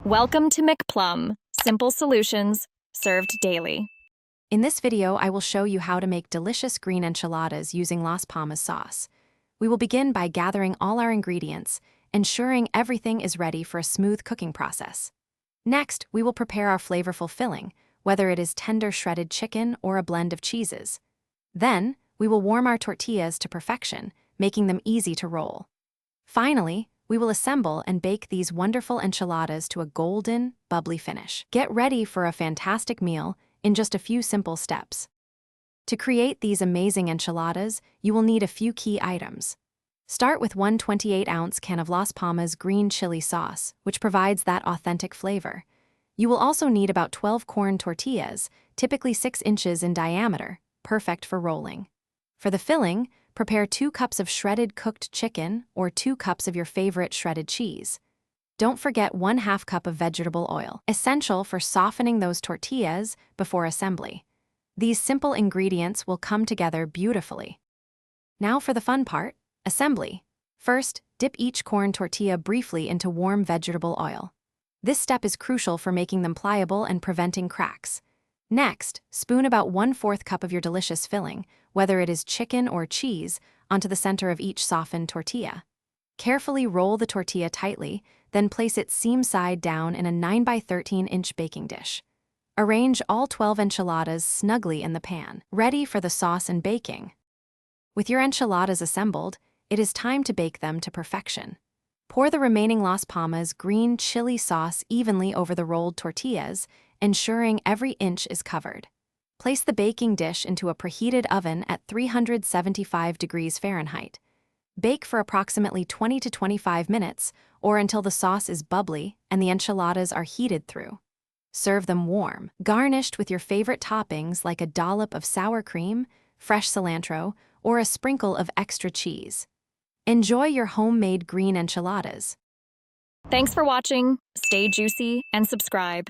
Welcome to McPlum, simple solutions served daily. In this video, I will show you how to make delicious green enchiladas using Las Palmas sauce. We will begin by gathering all our ingredients, ensuring everything is ready for a smooth cooking process. Next, we will prepare our flavorful filling, whether it is tender shredded chicken or a blend of cheeses. Then, we will warm our tortillas to perfection, making them easy to roll. Finally, we will assemble and bake these wonderful enchiladas to a golden, bubbly finish. Get ready for a fantastic meal in just a few simple steps. To create these amazing enchiladas, you will need a few key items. Start with one 28-ounce can of Las Palmas green chili sauce, which provides that authentic flavor. You will also need about 12 corn tortillas, typically 6 inches in diameter, perfect for rolling. For the filling, prepare 2 cups of shredded cooked chicken or 2 cups of your favorite shredded cheese. Don't forget 1/2 cup of vegetable oil, essential for softening those tortillas before assembly. These simple ingredients will come together beautifully. Now for the fun part, assembly. First, dip each corn tortilla briefly into warm vegetable oil. This step is crucial for making them pliable and preventing cracks. Next, spoon about 1/4 cup of your delicious filling, whether it is chicken or cheese, onto the center of each softened tortilla. Carefully roll the tortilla tightly, then place it seam side down in a 9 by 13-inch baking dish. Arrange all 12 enchiladas snugly in the pan, ready for the sauce and baking. With your enchiladas assembled, it is time to bake them to perfection. Pour the remaining Las Palmas green chili sauce evenly over the rolled tortillas, ensuring every inch is covered. Place the baking dish into a preheated oven at 375 degrees Fahrenheit. Bake for approximately 20 to 25 minutes, or until the sauce is bubbly and the enchiladas are heated through. Serve them warm, garnished with your favorite toppings like a dollop of sour cream, fresh cilantro, or a sprinkle of extra cheese. Enjoy your homemade green enchiladas. Thanks for watching. Stay juicy and subscribe.